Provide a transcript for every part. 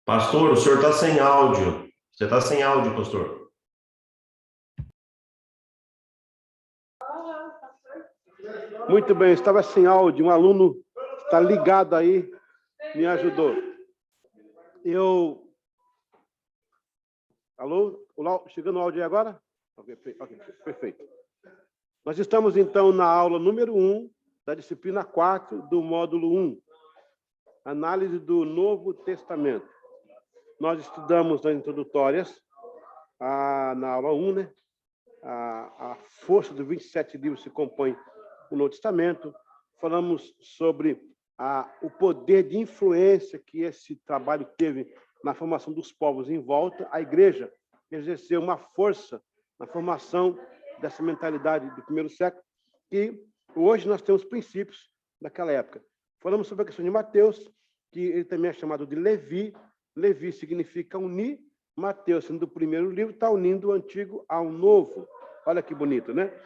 Pastor, o senhor está sem áudio. Você está sem áudio, pastor. Muito bem, estava sem áudio. Um aluno está ligado aí, me ajudou. Alô? Chegando o áudio aí agora? Ok, perfeito. Nós estamos, então, na aula número 1 da disciplina 4 do módulo 1, análise do Novo Testamento. Nós estudamos nas introdutórias, na aula 1, né? A força dos 27 livros se compõe o Novo Testamento. Falamos sobre o poder de influência que esse trabalho teve na formação dos povos em volta. A igreja exerceu uma força na formação dessa mentalidade do primeiro século, e hoje nós temos princípios daquela época. Falamos sobre a questão de Mateus, que ele também é chamado de Levi. Levi significa unir. Mateus, sendo o primeiro livro, está unindo o antigo ao novo. Olha que bonito, né?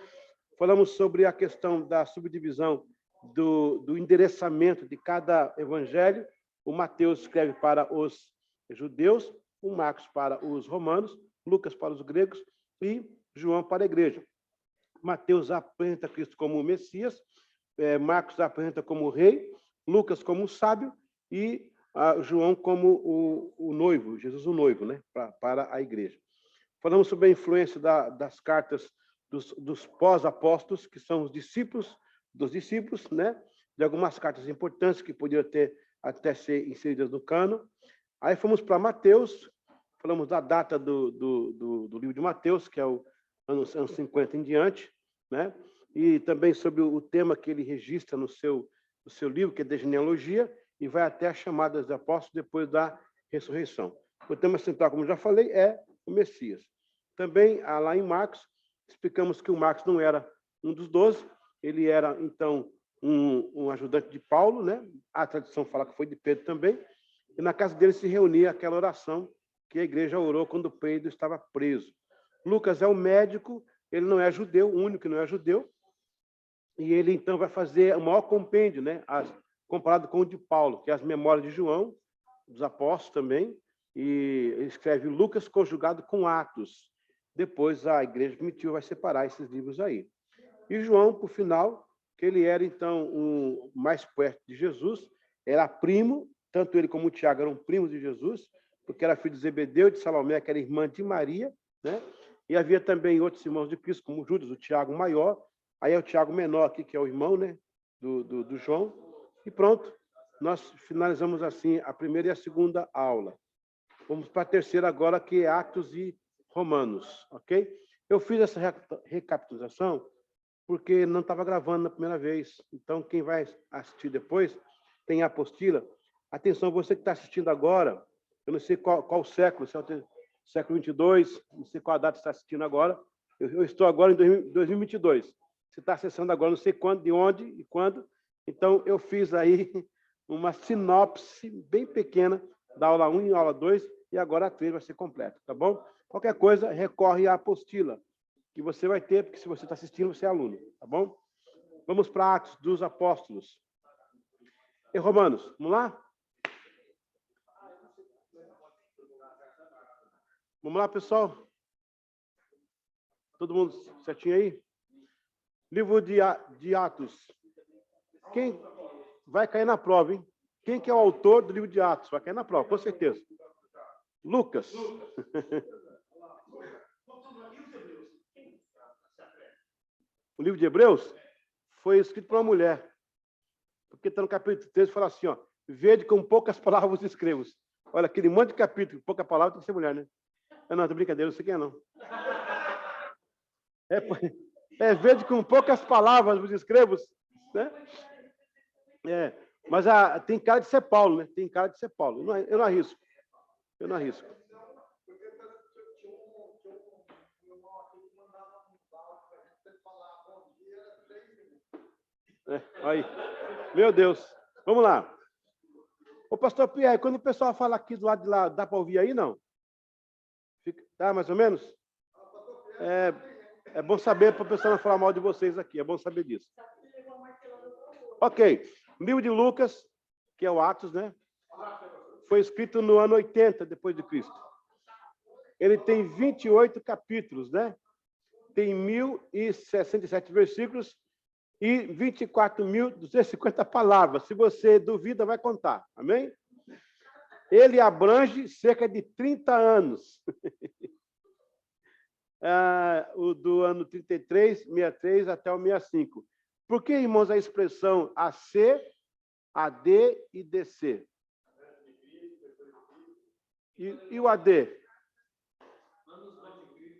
Falamos sobre a questão da subdivisão do endereçamento de cada evangelho. O Mateus escreve para os judeus, o Marcos para os romanos, Lucas para os gregos e João para a igreja. Mateus apresenta Cristo como o Messias, Marcos apresenta como o rei, Lucas como o sábio e João como o noivo, Jesus o noivo, né, para a igreja. Falamos sobre a influência das cartas dos pós-apóstolos, que são os discípulos dos discípulos, né, de algumas cartas importantes que poderiam até ser inseridas no cânon. Aí fomos para Mateus, falamos da data do livro de Mateus, que é o anos 50 em diante, né? E também sobre o tema que ele registra no seu livro, que é de genealogia, e vai até as chamadas de apóstolos depois da ressurreição. O tema central, como já falei, é o Messias. Também, lá em Marcos, explicamos que o Marcos não era um dos 12, ele era, então, um ajudante de Paulo, né? A tradição fala que foi de Pedro também, e na casa dele se reunia aquela oração que a igreja orou quando Pedro estava preso. Lucas é um médico, ele não é judeu, o único que não é judeu, e ele, então, vai fazer o maior compêndio, né, comparado com o de Paulo, que é as memórias de João, dos apóstolos também, e ele escreve Lucas conjugado com Atos. Depois a igreja primitiva vai separar esses livros aí. E João, por final, que ele era, então, o mais perto de Jesus, era primo, tanto ele como o Tiago eram primos de Jesus, porque era filho de Zebedeu e de Salomé, que era irmã de Maria, né? E havia também outros irmãos de Cristo, como Judas, o Tiago maior, aí é o Tiago menor aqui, que é o irmão, né, do João, e pronto. Nós finalizamos assim a primeira e a segunda aula. Vamos para a terceira agora, que é Atos e Romanos, ok? Eu fiz essa recapitulação porque não estava gravando na primeira vez. Então, quem vai assistir depois, tem a apostila. Atenção, você que está assistindo agora, eu não sei qual século, se é o século 22, não sei qual data você está assistindo agora. Eu estou agora em 2022. Você está acessando agora, não sei quando, de onde e quando. Então, eu fiz aí uma sinopse bem pequena da aula 1 e aula 2, e agora a 3 vai ser completa, tá bom? Qualquer coisa, recorre à apostila, que você vai ter, porque se você está assistindo, você é aluno, tá bom? Vamos para Atos dos Apóstolos. E Romanos, vamos lá? Vamos lá, pessoal? Todo mundo certinho aí? Livro de Atos. Quem vai cair na prova, hein? Quem que é o autor do livro de Atos? Vai cair na prova, com certeza. Lucas. O livro de Hebreus foi escrito por uma mulher. Porque está no capítulo 13 e fala assim, ó, vede com poucas palavras vos escrevo. Olha, aquele monte de capítulo, pouca palavra tem que ser mulher, né? Não, tô brincadeira, não sei quem é, não. Vede com poucas palavras vos escrevo, né? Mas tem cara de ser Paulo, né? Tem cara de ser Paulo. Eu não arrisco. Eu não arrisco. Aí. Meu Deus. Vamos lá. Ô, pastor Pierre, quando o pessoal fala aqui do lado de lá, dá para ouvir aí, não? Tá, mais ou menos? É bom saber para o pessoal não falar mal de vocês aqui. É bom saber disso. Ok. O livro de Lucas, que é o Atos, né? Foi escrito no ano 80 depois de Cristo. Ele tem 28 capítulos, né? Tem 1.067 versículos e 24.250 palavras. Se você duvida, vai contar. Amém? Ele abrange cerca de 30 anos. O do ano 33, 63 até o 65. Por que, irmãos, a expressão AC, AD e DC? E o AD?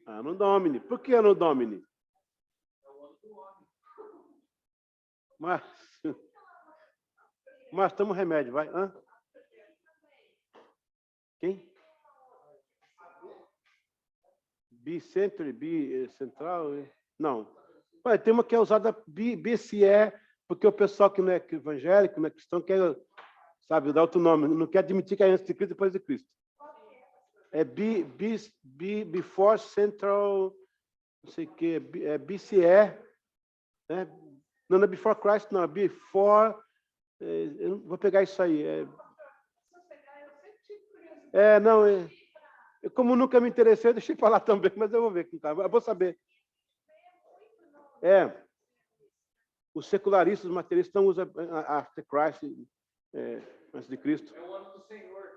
Anno Domini. Por que Anno Domini? Mas toma remédio, vai. Hã? Quem? Bicentenary, bicentral? Não. Tem uma que é usada BCE, porque o pessoal que não é evangélico, não é cristão, quer, sabe, dar outro nome, não quer admitir que é antes de Cristo e depois de Cristo. É before central, não sei o quê, é BCE, né? Não é before Christ, não, é before, eu vou pegar isso aí. Como nunca me interessei, eu deixei para lá também, mas eu vou ver, eu vou saber. Os secularistas, os materialistas não usam after Christ, antes de Cristo. É o ano do Senhor.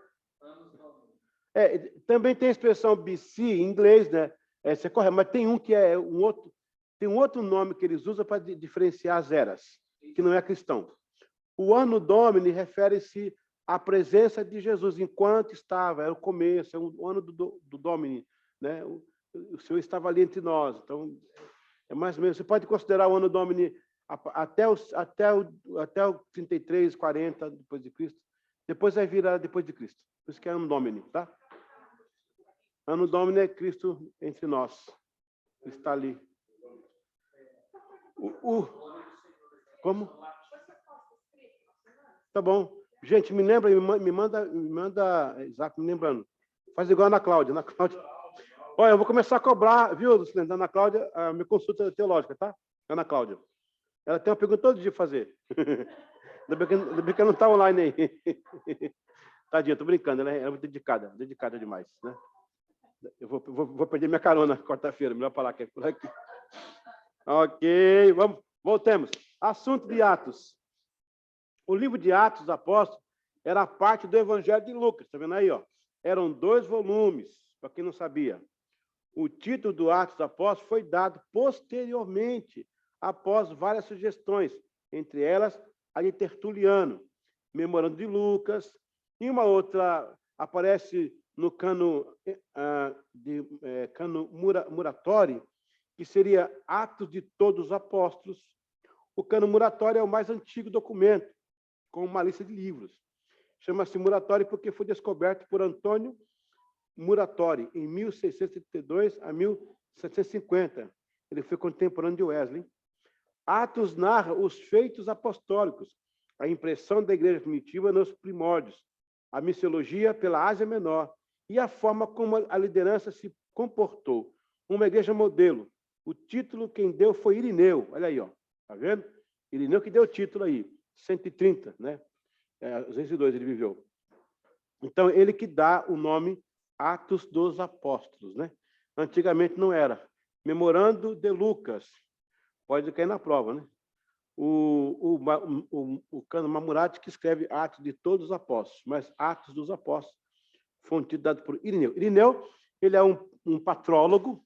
Também tem a expressão BC em inglês, né? Você corre, mas tem um que é tem um outro nome que eles usam para diferenciar as eras, que não é cristão. O Anno Domini refere-se à presença de Jesus enquanto estava, era o começo, é o ano do Domini, né? O Senhor estava ali entre nós. Então, é mais ou menos. Você pode considerar o Anno Domini até o 33, 40 depois de Cristo. Depois vai virar depois de Cristo. Por isso que é Anno Domini, tá? Anno Domini é Cristo entre nós. Ele está ali. Como? Tá bom. Gente, me lembra, me manda, exato, me lembrando. Faz igual a Ana Cláudia. Ana Cláudia. Olha, eu vou começar a cobrar, viu, Lucilene, Ana Cláudia, a minha consulta teológica, tá? Ana Cláudia. Ela tem uma pergunta todo dia fazer. Ainda bem que ela não está online aí. Tadinha, tô brincando, ela é muito dedicada demais, né? Eu vou perder minha carona quarta-feira, melhor falar que é por aqui. Ok, voltemos. Assunto de Atos. O livro de Atos dos Apóstolos era parte do Evangelho de Lucas, tá vendo aí, ó? Eram 2 volumes, para quem não sabia. O título do Atos dos Apóstolos foi dado posteriormente, após várias sugestões, entre elas a de Tertuliano, Memorando de Lucas, e uma outra aparece no cano Muratori, que seria Atos de Todos os Apóstolos. O cano Muratori é o mais antigo documento, com uma lista de livros. Chama-se Muratori porque foi descoberto por Antônio Muratori, em 1632 a 1750. Ele foi contemporâneo de Wesley. Atos narra os feitos apostólicos, a impressão da igreja primitiva nos primórdios, a missiologia pela Ásia Menor e a forma como a liderança se comportou. Uma igreja modelo. O título quem deu foi Irineu. Olha aí, ó. Tá vendo? Irineu que deu o título aí. 130, né? 202 ele viveu. Então, ele que dá o nome Atos dos Apóstolos, né? Antigamente não era. Memorando de Lucas. Pode cair na prova, né? O Cano Mamurati que escreve Atos de Todos os Apóstolos, mas Atos dos Apóstolos foi um título dado por Irineu. Irineu, ele é um patrólogo,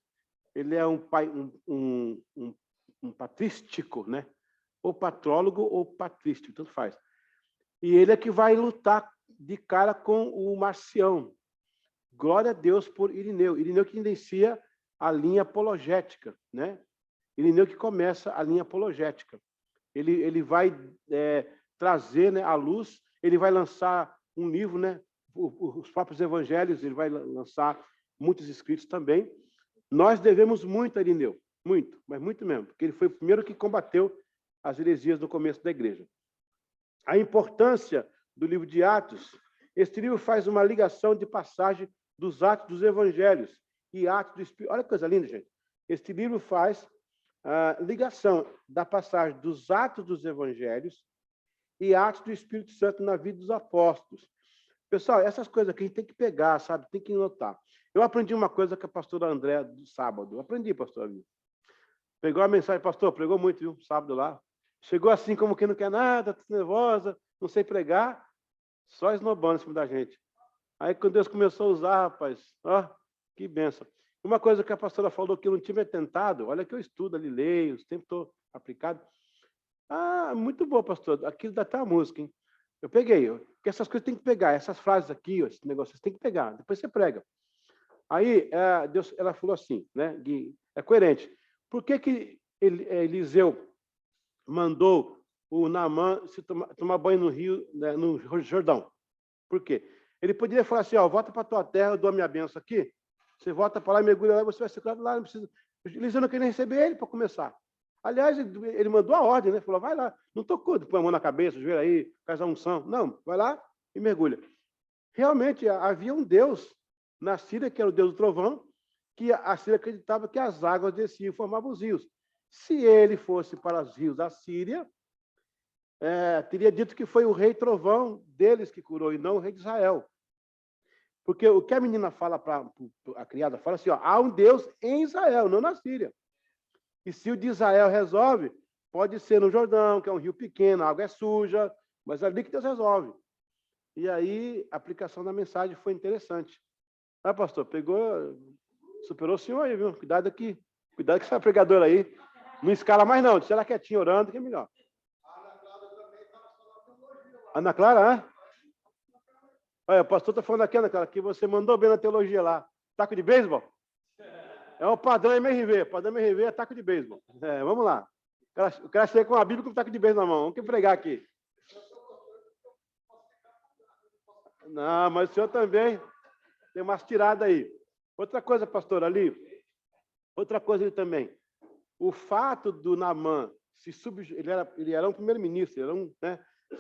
ele é um patrístico, né? Ou patrólogo ou patrístico, tanto faz. E ele é que vai lutar de cara com o Marcião. Glória a Deus por Irineu. Irineu que inicia a linha apologética, né? Irineu que começa a linha apologética. Ele vai trazer, né, à luz. Ele vai lançar um livro, né, os próprios evangelhos, ele vai lançar muitos escritos também. Nós devemos muito a Irineu, muito, mas muito mesmo, porque ele foi o primeiro que combateu as heresias no começo da igreja. A importância do livro de Atos, este livro faz uma ligação de passagem dos Atos dos Evangelhos e Atos do Espírito. Olha que coisa linda, gente. Este livro faz a ligação da passagem dos Atos dos Evangelhos e Atos do Espírito Santo na vida dos apóstolos. Pessoal, essas coisas aqui a gente tem que pegar, sabe? Tem que notar. Eu aprendi uma coisa com a pastora André do sábado. Aprendi, pastor. Pegou a mensagem, pastor, pregou muito, viu? Sábado lá. Chegou assim como quem não quer nada, tá nervosa, não sei pregar, só esnobando em cima da gente. Aí, quando Deus começou a usar, rapaz, ó, que benção. Uma coisa que a pastora falou que eu não tinha me atentado, olha que eu estudo ali, leio, sempre estou aplicado. Ah, muito bom, pastor. Aquilo dá até uma música, hein? Eu peguei, porque essas coisas tem que pegar, essas frases aqui, ó, esse negócio, você tem que pegar, depois você prega. Aí, Deus, ela falou assim, né? É coerente. Por que Eliseu mandou o Naamã se tomar banho no rio, né, no Jordão? Por quê? Ele poderia falar assim, ó, volta para a tua terra, eu dou a minha bênção aqui, você volta para lá, mergulha lá, você vai ser curado lá, não precisa... Eliseu não queria receber ele para começar. Aliás, ele mandou a ordem, né? Falou, vai lá, não tocou, põe a mão na cabeça, joelho aí, faz a unção. Não, vai lá e mergulha. Realmente, havia um Deus na Síria, que era o Deus do trovão, que a Síria acreditava que as águas desciam e formavam os rios. Se ele fosse para os rios da Síria, teria dito que foi o rei trovão deles que curou, e não o rei de Israel. Porque o que a menina fala, a criada fala assim, ó, há um Deus em Israel, não na Síria. E se o de Israel resolve, pode ser no Jordão, que é um rio pequeno, a água é suja, mas é ali que Deus resolve. E aí, a aplicação da mensagem foi interessante. Ah, pastor, pegou, superou o senhor aí, viu? Cuidado aqui, cuidado com essa pregadora aí. Não escala mais não, deixa ela quietinha orando, que é melhor. Ana Clara, né? Olha, o pastor está falando aqui, Ana Clara, que você mandou bem na teologia lá. Taco de beisebol? É o padrão MRV. Padrão MRV é taco de beisebol. Vamos lá. O cara chega com a Bíblia com um taco de beisebol na mão. Vamos pregar aqui. Não, mas o senhor também tem umas tiradas aí. Outra coisa, pastor, ali. Outra coisa ali também. O fato do Naamã ele era um primeiro-ministro,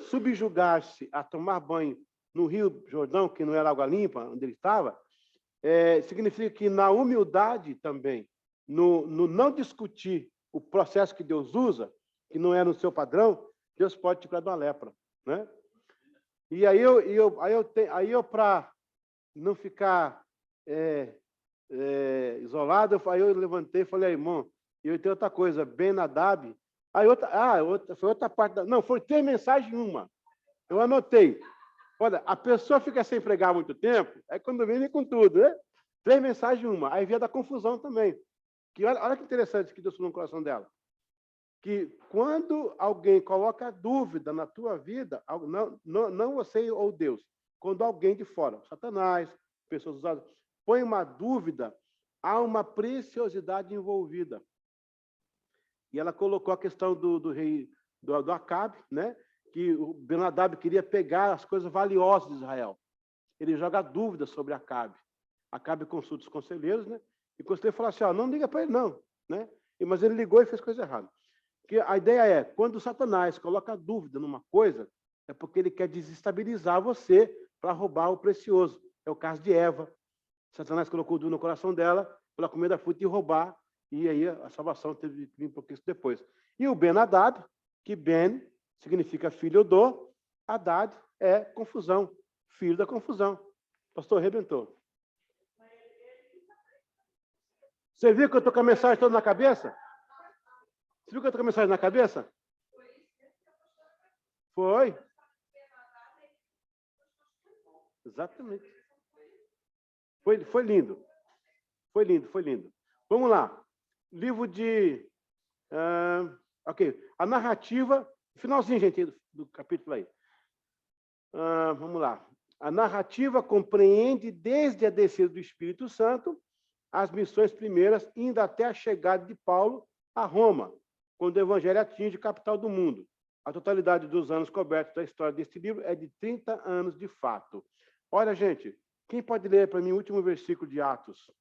subjugar-se a tomar banho no Rio Jordão, que não era água limpa, onde ele estava, significa que na humildade também, no não discutir o processo que Deus usa, que não é no seu padrão, Deus pode te curar de uma lepra, né? E aí eu para não ficar isolado, aí eu levantei e falei, irmão, eu tenho outra coisa, Ben-Hadad. Foi outra parte. Não, foi 3 mensagens em uma. Eu anotei. Olha, a pessoa fica sem pregar muito tempo, aí quando vem com tudo, né? 3 mensagens em uma. Aí via da confusão também. Que olha que interessante que Deus falou no coração dela. Que quando alguém coloca dúvida na tua vida, não você ou Deus, quando alguém de fora, Satanás, pessoas usadas, põe uma dúvida, há uma preciosidade envolvida. E ela colocou a questão do rei, do Acabe, né? Que o Ben-Hadad queria pegar as coisas valiosas de Israel. Ele joga dúvidas sobre Acabe. Acabe consulta os conselheiros, né? E o conselheiro fala assim, ó, não liga para ele, não. Né? Mas ele ligou e fez coisa errada. Porque a ideia é, quando Satanás coloca dúvida numa coisa, é porque ele quer desestabilizar você para roubar o precioso. É o caso de Eva. Satanás colocou dúvida no coração dela, para comer da fruta e roubar, e aí a salvação teve que vir um pouquinho depois. E o Ben-Hadad, que Ben significa filho do, Hadad é confusão, filho da confusão. Pastor, arrebentou. Você viu que eu estou com a mensagem toda na cabeça? Você viu que eu estou com a mensagem na cabeça? Foi. Exatamente. Foi lindo. Foi lindo, foi lindo. Vamos lá. Livro de... ok. A narrativa... Finalzinho, gente, do capítulo aí. Vamos lá. A narrativa compreende desde a descida do Espírito Santo as missões primeiras, indo até a chegada de Paulo a Roma, quando o evangelho atinge a capital do mundo. A totalidade dos anos cobertos da história deste livro é de 30 anos de fato. Olha, gente, quem pode ler para mim o último versículo de Atos?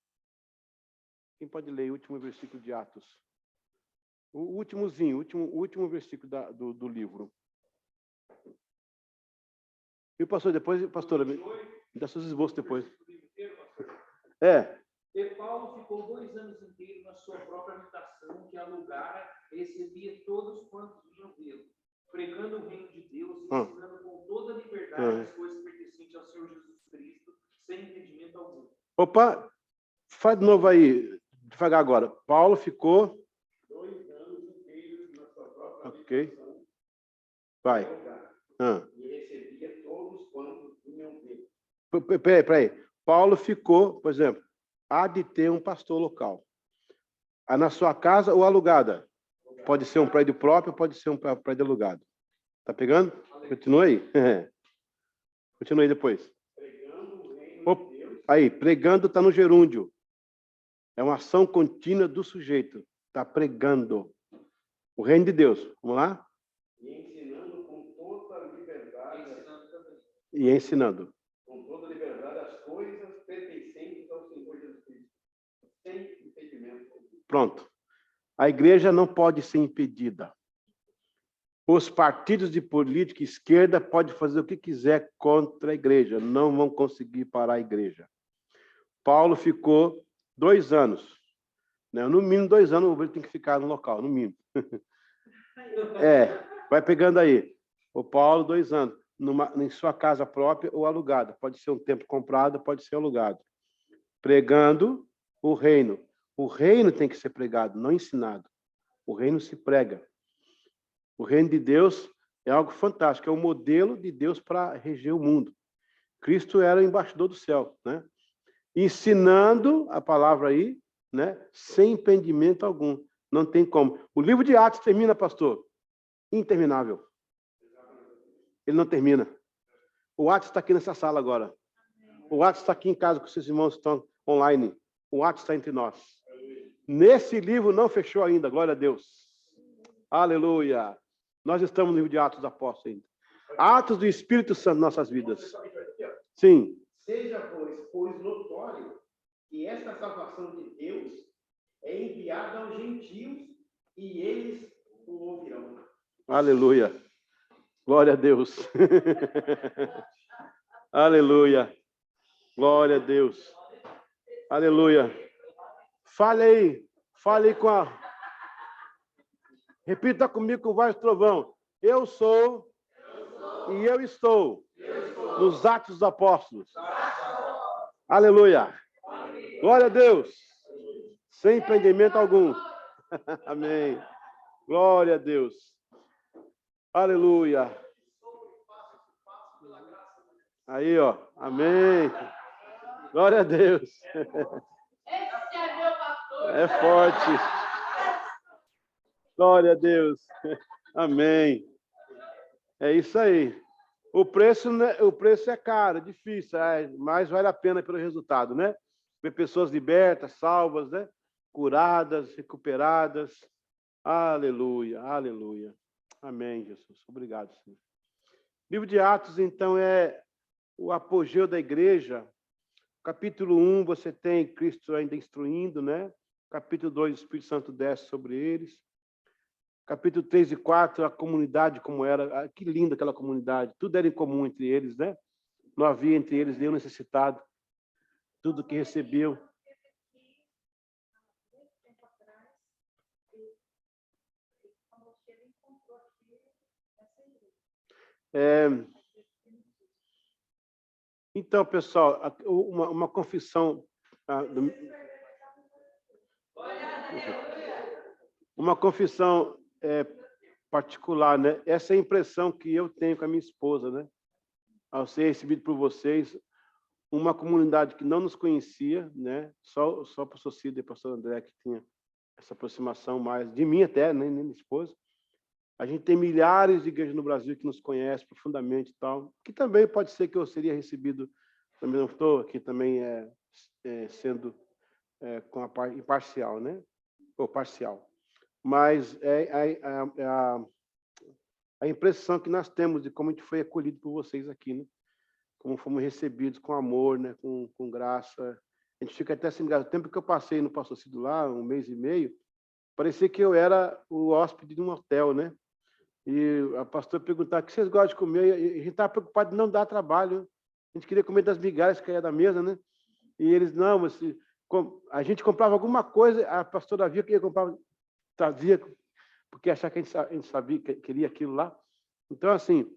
Quem pode ler o último versículo de Atos? O últimozinho, o último versículo do livro. E o pastor, depois, pastora, me dá seus esboços depois. E Paulo ficou 2 anos inteiros na sua própria habitação, que alugara, recebia todos quantos vinham vê-lo, pregando o reino de Deus e ensinando com toda a liberdade as coisas pertencentes ao Senhor Jesus Cristo, sem impedimento algum. Opa, faz de novo aí, devagar agora. Paulo ficou 2 anos inteiros na sua própria Ok. habitação, Vai. e recebia todos quantos vinham ver. Peraí. Paulo ficou, por exemplo, há de ter um pastor local. Na sua casa ou alugada? Pode ser um prédio próprio, pode ser um prédio alugado. Tá pegando? Continua aí. Continua aí depois. Pregando o reino de Deus. Aí, pregando está no gerúndio. É uma ação contínua do sujeito. Está pregando o reino de Deus. Vamos lá? E ensinando com toda a liberdade. E ensinando. Com toda a liberdade as coisas pertencentes ao Senhor Jesus Cristo. Sem impedimento. Pronto. A igreja não pode ser impedida. Os partidos de política esquerda podem fazer o que quiser contra a igreja. Não vão conseguir parar a igreja. Paulo ficou 2 anos. Né? No mínimo 2 anos, o obreiro tem que ficar no local, no mínimo. Vai pegando aí. O Paulo, 2 anos. Em sua casa própria ou alugada. Pode ser um tempo comprado, pode ser alugado. Pregando o reino. O reino tem que ser pregado, não ensinado. O reino se prega. O reino de Deus é algo fantástico. É o modelo de Deus para reger o mundo. Cristo era o embaixador do céu, né? Ensinando a palavra aí, né? Sem impedimento algum. Não tem como. O livro de Atos termina, pastor? Interminável. Ele não termina. O Atos está aqui nessa sala agora. O Atos está aqui em casa com seus irmãos que estão online. O Atos está entre nós. Nesse livro não fechou ainda, glória a Deus. Aleluia. Nós estamos no livro de Atos dos Apóstolos ainda. Atos do Espírito Santo em nossas vidas. Sim. Seja, pois, notório que esta salvação de Deus é enviada aos gentios e eles o ouvirão. Aleluia. Glória a Deus. Aleluia. Glória a Deus. Aleluia. Fale aí com a... Repita comigo com voz de trovão. Eu sou e eu estou nos Atos dos Apóstolos. Aleluia. Glória a Deus. Sem impedimento algum. Amém. Glória a Deus. Aleluia. Aí, ó. Amém. Glória a Deus. Esse é meu pastor. É forte. Glória a Deus. Amém. É isso aí. O preço é caro, é difícil, mas vale a pena pelo resultado, né? Ver pessoas libertas, salvas, né? Curadas, recuperadas. Aleluia, aleluia. Amém, Jesus. Obrigado, Senhor. Livro de Atos, então, é o apogeu da igreja. Capítulo 1, você tem Cristo ainda instruindo, né? Capítulo 2, o Espírito Santo desce sobre eles. Capítulo 3 e 4, a comunidade como era. Que linda aquela comunidade. Tudo era em comum entre eles, né? Não havia entre eles nenhum necessitado. Tudo que recebiam. Então, pessoal, uma confissão... Uma confissão particular, né? Essa é a impressão que eu tenho com a minha esposa, né? Ao ser recebido por vocês, uma comunidade que não nos conhecia, né? Só o pastor Cida e o pastor André que tinha essa aproximação mais, de mim até, né? Nem minha esposa. A gente tem milhares de igrejas no Brasil que nos conhecem profundamente e tal, que também pode ser que eu seria recebido, também não estou aqui também sendo com a parte imparcial, né? Ou parcial. Mas a a impressão que nós temos de como a gente foi acolhido por vocês aqui, né? Como fomos recebidos com amor, né? Com graça. A gente fica até assim, o tempo que eu passei no Pastor Cido lá, 1 mês e meio, parecia que eu era o hóspede de um hotel, né? E a pastora perguntava o que vocês gostam de comer, e a gente estava preocupado de não dar trabalho. A gente queria comer das migalhas que caía da mesa, né? E eles, não, mas a gente comprava alguma coisa, a pastora via que ia comprar, trazia, porque achava que a gente sabia, que queria aquilo lá. Então, assim,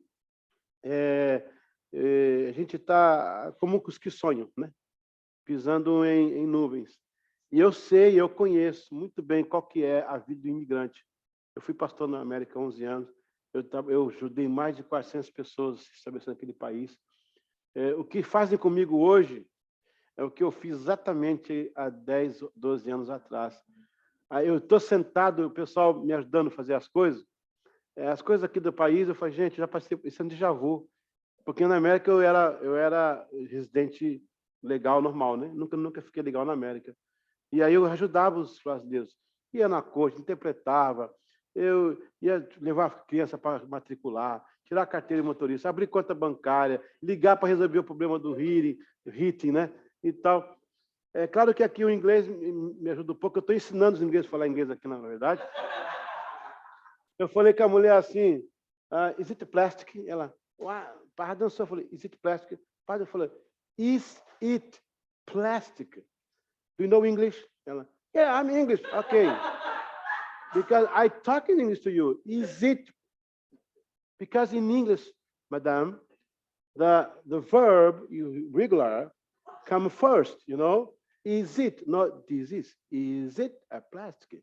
a gente está como os que sonham, né? Pisando em nuvens. E eu conheço muito bem qual que é a vida do imigrante. Eu fui pastor na América há 11 anos, eu ajudei mais de 400 pessoas a se estabelecer naquele país. O que fazem comigo hoje é o que eu fiz exatamente há 10, 12 anos atrás. Aí eu estou sentado, o pessoal me ajudando a fazer as coisas aqui do país, eu falei, gente, já passei, isso é um déjà vu. Porque na América eu era residente legal, normal, né? Nunca fiquei legal na América. E aí eu ajudava os brasileiros. Ia na corte, interpretava, eu ia levar a criança para matricular, tirar a carteira de motorista, abrir conta bancária, ligar para resolver o problema do HIT, né? E tal. É claro que aqui o inglês me ajuda um pouco, eu estou ensinando os ingleses a falar inglês aqui, na verdade. Eu falei com a mulher assim, is it plastic? Ela, pardon, sir. Eu falei, is it plastic? Pardon, eu falei, is it plastic? Do you know English? Ela, yeah, I'm English. Okay. Because I talk in English to you. Is it? Because in English, madam, the verb regular come first, you know? Is it, not this is. Is it a plastic?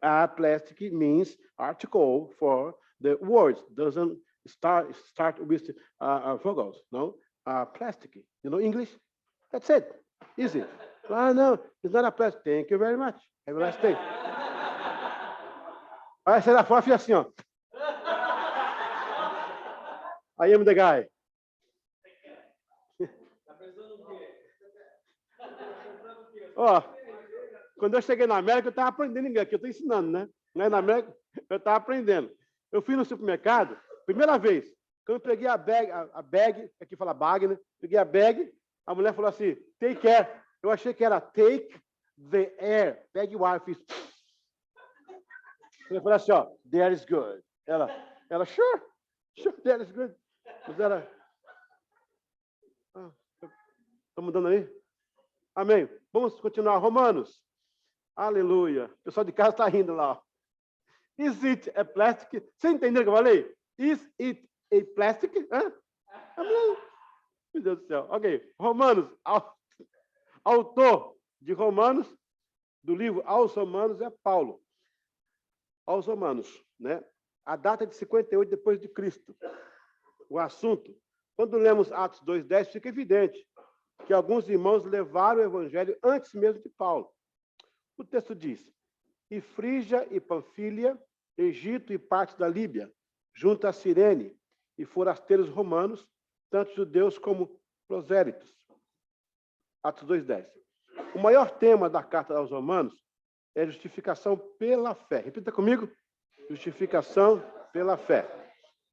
A plastic means article for the words. Doesn't start with vowels, no? Plastic. You know English? That's it. Is it? No, it's not a plastic. Thank you very much. Have a nice day. Aí você dá fora e assim, ó. I am the guy. Ó, quando eu cheguei na América, eu estava aprendendo inglês, que eu estou ensinando, né? Na América, eu estava aprendendo. Eu fui no supermercado, primeira vez, quando eu peguei a bag, aqui fala bag, né? Peguei a bag, a mulher falou assim, take care. Eu achei que era take the air. Pegue o ar, fiz. Eu falei assim, ó, that is good. Ela, sure, that is good. Mas era... Estão mudando aí? Amém. Vamos continuar. Romanos. Aleluia. O pessoal de casa está rindo lá. Is it a plastic? Você entendeu o que eu falei? Is it a plastic? Meu Deus do céu. Ok. Romanos. Autor de Romanos, do livro aos Romanos, é Paulo. Aos Romanos, né? A data é de 58 depois de Cristo. O assunto. Quando lemos Atos 2:10, fica evidente que alguns irmãos levaram o evangelho antes mesmo de Paulo. O texto diz, e Frígia e Panfília, Egito e parte da Líbia, junto a Cirene, e forasteiros romanos, tanto judeus como prosélitos. Atos 2:10. O maior tema da carta aos Romanos é justificação pela fé. Repita comigo. Justificação pela fé.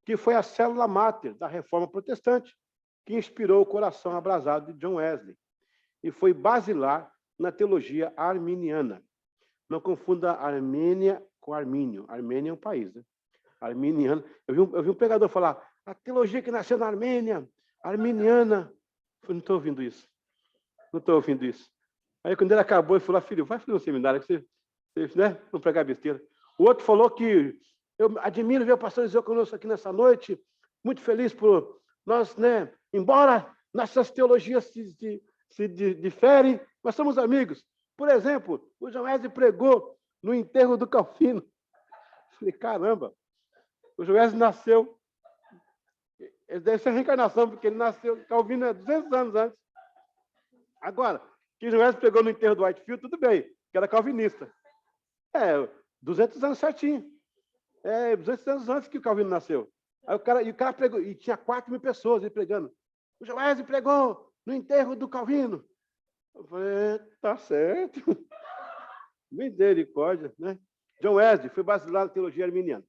Que foi a célula máter da Reforma Protestante, que inspirou o coração abrasado de John Wesley e foi basilar na teologia arminiana. Não confunda Armênia com Armínio. Armênia é um país, né? Arminiano. Eu vi um pregador falar, a teologia que nasceu na Armênia, arminiana. Eu não estou ouvindo isso. Não estou ouvindo isso. Aí, quando ele acabou, ele falou, filho, vai fazer um seminário, que você né? Não pregar besteira. O outro falou que eu admiro ver o pastor Eliseu conosco aqui nessa noite, muito feliz por nós, né? Embora nossas teologias se diferem, nós somos amigos. Por exemplo, o João Wesley pregou no enterro do Calvino. Eu falei, caramba, o João Wesley nasceu, ele deve ser reencarnação, porque ele nasceu, Calvino é 200 anos antes. Agora, que o João Wesley pregou no enterro do Whitefield, tudo bem, que era calvinista. 200 anos certinho. 200 anos antes que o Calvino nasceu. Aí o cara pregou, e tinha 4.000 pessoas ele pregando. O João Wesley pregou no enterro do Calvino. Eu falei, tá certo. Misericórdia, né? John Wesley foi basilar na teologia arminiana.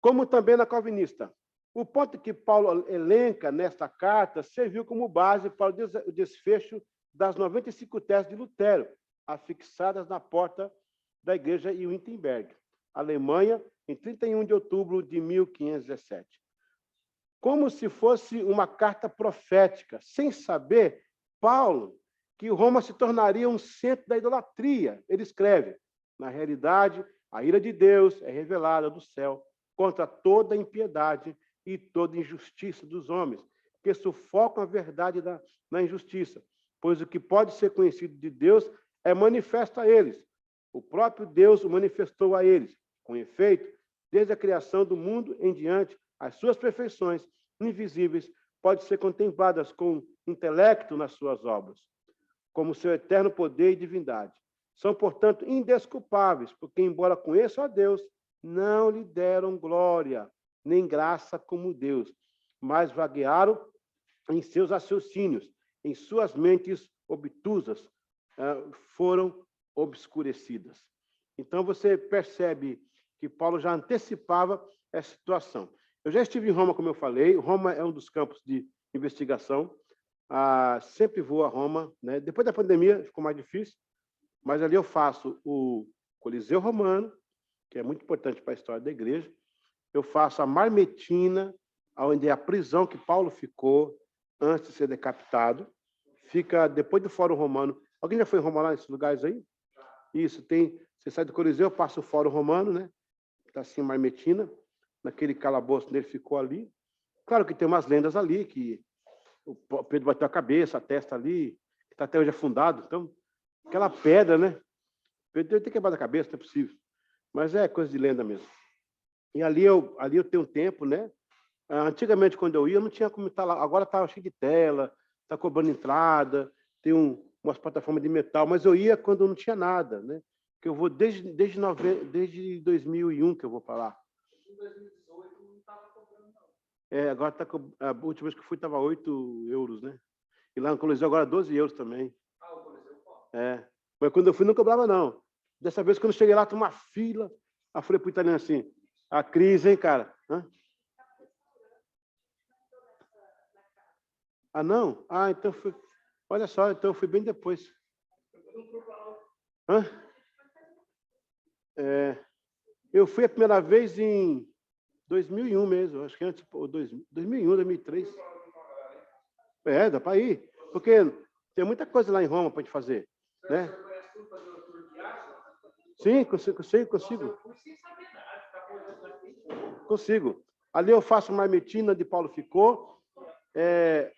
como também na calvinista. O ponto que Paulo elenca nesta carta serviu como base para o desfecho das 95 teses de Lutero, afixadas na porta da igreja em Wittenberg, Alemanha, em 31 de outubro de 1517. Como se fosse uma carta profética, sem saber, Paulo, que Roma se tornaria um centro da idolatria. Ele escreve: na realidade, a ira de Deus é revelada do céu contra toda impiedade e toda injustiça dos homens, que sufocam a verdade na injustiça, pois o que pode ser conhecido de Deus é manifesto a eles. O próprio Deus o manifestou a eles. Com efeito, desde a criação do mundo em diante, as suas perfeições invisíveis podem ser contempladas com intelecto nas suas obras, como seu eterno poder e divindade. São, portanto, indesculpáveis, porque, embora conheçam a Deus, não lhe deram glória, nem graça como Deus, mas vaguearam em seus raciocínios, em suas mentes obtusas, foram obscurecidas. Então, você percebe que Paulo já antecipava essa situação. Eu já estive em Roma, como eu falei. Roma é um dos campos de investigação. Sempre vou a Roma, né? Depois da pandemia ficou mais difícil, mas ali eu faço o Coliseu Romano, que é muito importante para a história da igreja. Eu faço a Marmetina, onde é a prisão que Paulo ficou antes de ser decapitado. Fica depois do Fórum Romano. Alguém já foi em Roma lá, nesses lugares aí? Isso, tem. Você sai do Coliseu, passa o Fórum Romano, né? Está assim, Marmetina, naquele calabouço onde ele ficou ali. Claro que tem umas lendas ali, que o Pedro bateu a cabeça, a testa ali, que está até hoje afundado. Então, aquela pedra, né? Pedro deve ter quebrado a cabeça, não é possível. Mas é coisa de lenda mesmo. E ali eu tenho um tempo, né? Antigamente, quando eu ia, não tinha como estar lá. Agora está cheio de tela, está cobrando entrada, tem umas plataformas de metal, mas eu ia quando não tinha nada, né? Que eu vou desde 2001 que eu vou para lá. Em 2018 não estava cobrando, não. Agora tá, a última vez que eu fui estava 8 euros, né? E lá no Coliseu agora 12 euros também. O Coliseu pode. Mas quando eu fui não cobrava, não. Dessa vez, quando eu cheguei lá, tinha uma fila. Aí eu falei para o italiano assim, a crise, hein, cara? Hã? Não? Então foi... Olha só, então eu fui bem depois. Hã? Eu fui a primeira vez em 2001 mesmo, acho que antes, 2001, 2003. Dá para ir, porque tem muita coisa lá em Roma para a gente fazer, né? Sim, consigo. Consigo. Ali eu faço Marmetina, de Paulo ficou,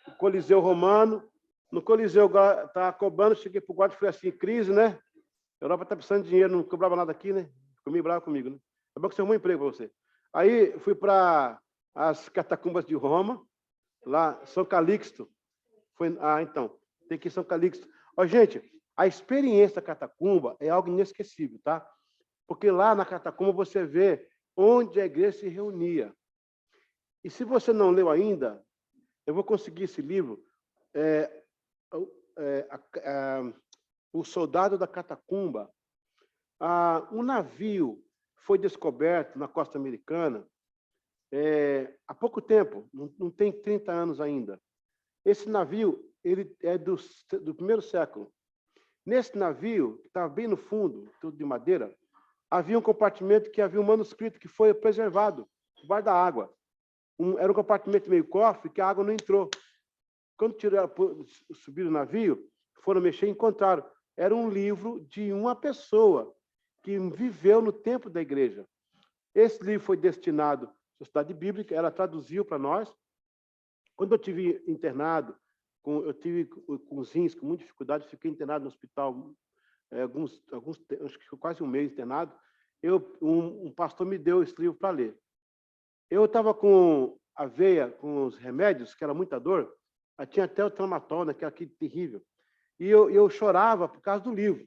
o Coliseu Romano. No Coliseu está cobrando, cheguei para o guarda e falei assim, crise, né? A Europa está precisando de dinheiro, não cobrava nada aqui, né? Ficou meio bravo comigo, né? É bom que você arrumou um emprego para você. Aí fui para as catacumbas de Roma, lá, São Calixto. Então, tem que ir São Calixto. Gente, a experiência da catacumba é algo inesquecível, tá? Porque lá na catacumba você vê onde a igreja se reunia. E se você não leu ainda, eu vou conseguir esse livro, O Soldado da Catacumba. Um navio foi descoberto na costa americana há pouco tempo, não tem 30 anos ainda. Esse navio ele é do primeiro século. Nesse navio, que estava bem no fundo, tudo de madeira, havia um compartimento que havia um manuscrito que foi preservado debaixo da água. Era um compartimento meio cofre que a água não entrou. Quando subiram o navio, foram mexer e encontraram. Era um livro de uma pessoa que viveu no tempo da igreja. Esse livro foi destinado à Sociedade Bíblica, ela traduziu para nós. Quando eu tive internado, eu tive com os rins, com muita dificuldade, fiquei internado no hospital, acho que quase um mês internado. Um pastor me deu esse livro para ler. Eu estava com a veia, com os remédios, que era muita dor, tinha até o tramadol, né, que era aquele terrível. E eu chorava por causa do livro.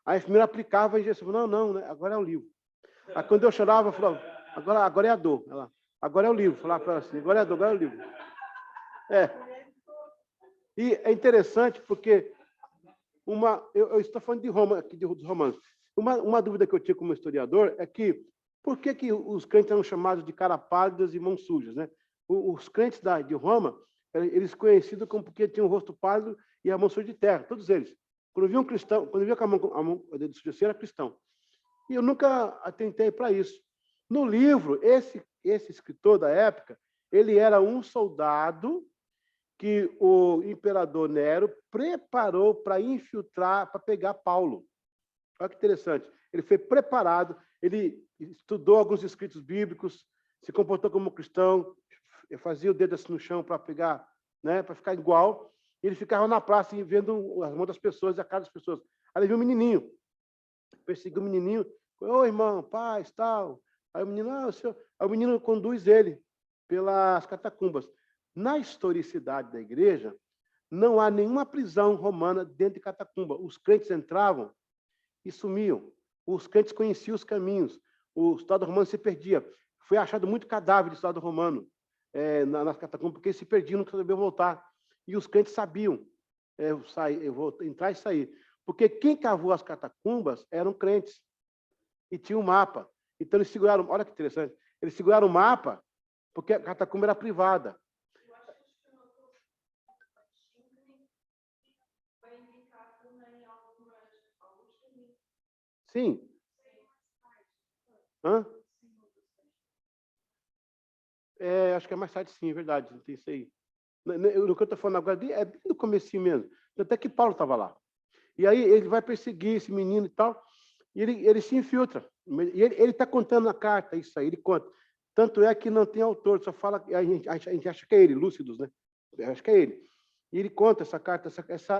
Aí a enfermeira aplicava e disse, não, né, agora é o livro. Aí quando eu chorava, eu falava, agora é a dor. Agora é o livro. Falava para ela assim, agora é a dor, agora é o livro. E é interessante porque eu estou falando de Roma, aqui dos romanos. Uma dúvida que eu tinha como historiador é que Por que os crentes eram chamados de cara pálidas e mãos sujas, né? Os crentes de Roma, eles conhecidos como porque tinham um rosto pálido e a mão suja de terra, todos eles. Quando viam um cristão, quando viam com a mão de suja, era cristão. E eu nunca atentei para isso. No livro, esse escritor da época, ele era um soldado que o imperador Nero preparou para infiltrar, para pegar Paulo. Olha que interessante. Ele foi preparado, ele estudou alguns escritos bíblicos, se comportou como cristão, fazia o dedo assim no chão para pegar, né, para ficar igual. E ele ficava na praça vendo as mãos das pessoas e a cara das pessoas. Aí ele viu um menininho, perseguiu o menininho. Ô, irmão, paz, tal. Aí o menino, senhor... Aí o menino conduz ele pelas catacumbas. Na historicidade da igreja, não há nenhuma prisão romana dentro de catacumba. Os crentes entravam e sumiam. Os crentes conheciam os caminhos. O Estado romano se perdia. Foi achado muito cadáver do Estado romano nas catacumbas, porque eles se perdiam, não sabiam voltar. E os crentes sabiam entrar e sair. Porque quem cavou as catacumbas eram crentes. E tinha um mapa. Então, eles seguraram... Olha que interessante. Eles seguraram o mapa porque a catacumba era privada. Sim. Hã? Acho que é mais tarde, sim, é verdade. Tem isso aí. O que eu estou falando agora é bem no comecinho mesmo. Até que Paulo estava lá. E aí ele vai perseguir esse menino e tal, e ele se infiltra. E ele está contando na carta isso aí, ele conta. Tanto é que não tem autor, só fala... A gente acha que é ele, Lúcidos, né? Acho que é ele. E ele conta essa carta.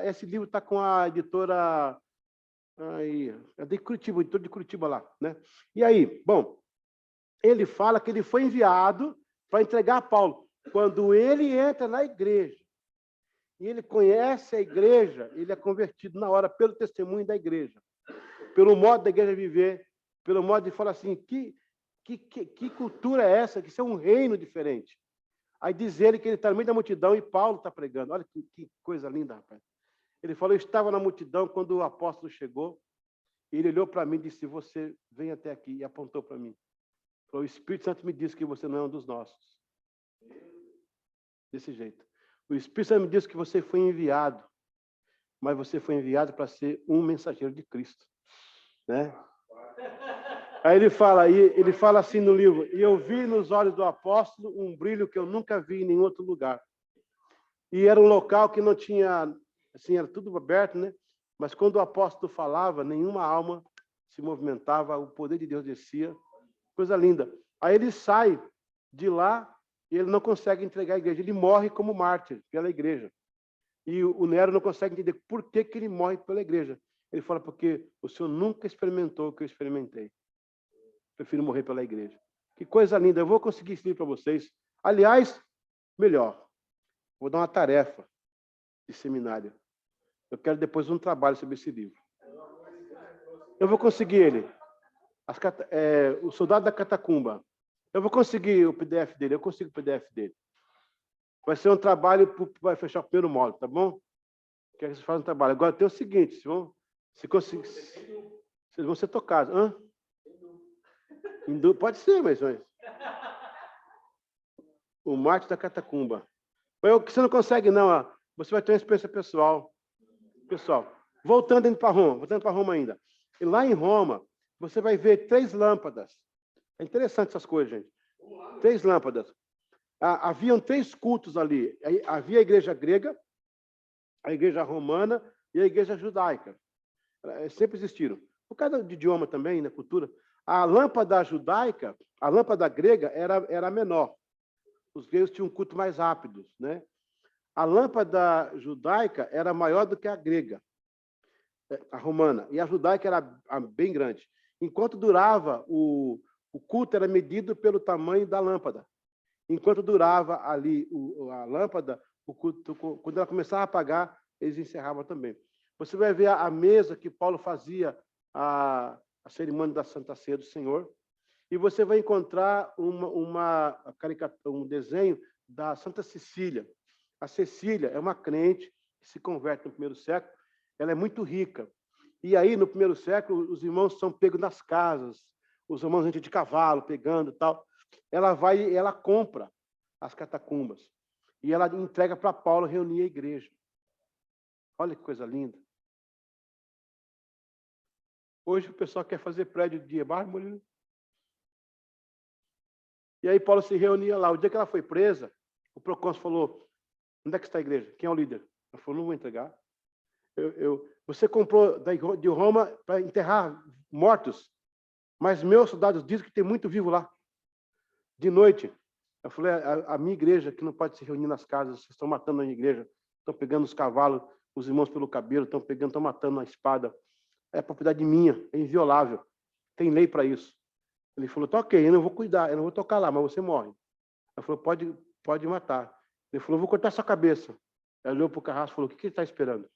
Esse livro está com a editora... é de Curitiba, o editor de Curitiba lá, né? E aí, bom, ele fala que ele foi enviado para entregar a Paulo. Quando ele entra na igreja, e ele conhece a igreja, ele é convertido na hora pelo testemunho da igreja, pelo modo da igreja viver, pelo modo de falar assim, que cultura é essa? Que isso é um reino diferente. Aí diz ele que ele está no meio da multidão e Paulo está pregando. Olha que coisa linda, rapaz. Ele falou, eu estava na multidão quando o apóstolo chegou, e ele olhou para mim e disse, você vem até aqui, e apontou para mim. Falou, o Espírito Santo me disse que você não é um dos nossos. Desse jeito. O Espírito Santo me disse que você foi enviado, mas você foi enviado para ser um mensageiro de Cristo. Né? Aí ele fala assim no livro, e eu vi nos olhos do apóstolo um brilho que eu nunca vi em nenhum outro lugar. E era um local que não tinha, assim, era tudo aberto, né? Mas quando o apóstolo falava, nenhuma alma se movimentava, o poder de Deus descia. Coisa linda. Aí ele sai de lá e ele não consegue entregar a igreja. Ele morre como mártir pela igreja. E o Nero não consegue entender por que ele morre pela igreja. Ele fala, porque o senhor nunca experimentou o que eu experimentei. Prefiro morrer pela igreja. Que coisa linda. Eu vou conseguir esse livro para vocês. Aliás, melhor, vou dar uma tarefa de seminário. Eu quero depois um trabalho sobre esse livro. Eu vou conseguir ele. O Soldado da Catacumba. Eu vou conseguir o PDF dele. Eu consigo o PDF dele. Vai ser um trabalho, vai fechar o primeiro módulo, tá bom? Quero que vocês façam um trabalho. Agora tem o seguinte, vocês vão ser tocados. Hã? Hindu, pode ser, mas... O Mártir da Catacumba. O que você não consegue, não. Ó. Você vai ter uma experiência pessoal. Voltando para Roma ainda. E lá em Roma, você vai ver 3 lâmpadas. É interessante essas coisas, gente. 3 lâmpadas. Haviam 3 cultos ali. Havia a igreja grega, a igreja romana e a igreja judaica. Sempre existiram. Por causa do idioma também, na cultura. A lâmpada judaica, a lâmpada grega era menor. Os gregos tinham um culto mais rápido, né? A lâmpada judaica era maior do que a grega, a romana, e a judaica era bem grande. Enquanto durava, o culto era medido pelo tamanho da lâmpada. Enquanto durava ali a lâmpada, o culto, quando ela começava a apagar, eles encerravam também. Você vai ver a mesa que Paulo fazia a cerimônia da Santa Ceia do Senhor, e você vai encontrar um desenho da Santa Cecília. A Cecília é uma crente que se converte no primeiro século, ela é muito rica. E aí, no primeiro século, os irmãos são pegos nas casas, os romanos entram de cavalo, pegando e tal. Ela vai e ela compra as catacumbas. E ela entrega para Paulo reunir a igreja. Olha que coisa linda. Hoje o pessoal quer fazer prédio de mármore. E aí Paulo se reunia lá. O dia que ela foi presa, o procônsul falou, onde é que está a igreja? Quem é o líder? Ela falou, não vou entregar. Você comprou de Roma para enterrar mortos, mas meus soldados dizem que tem muito vivo lá. De noite, eu falei, a minha igreja, que não pode se reunir nas casas, vocês estão matando a minha igreja, estão pegando os cavalos, os irmãos pelo cabelo, estão matando a espada. É propriedade minha, é inviolável. Tem lei para isso. Ele falou, tá ok, eu não vou cuidar, eu não vou tocar lá, mas você morre. Ela falou, pode matar. Ele falou, vou cortar sua cabeça. Ela olhou para o carrasco e falou, o que ele está esperando?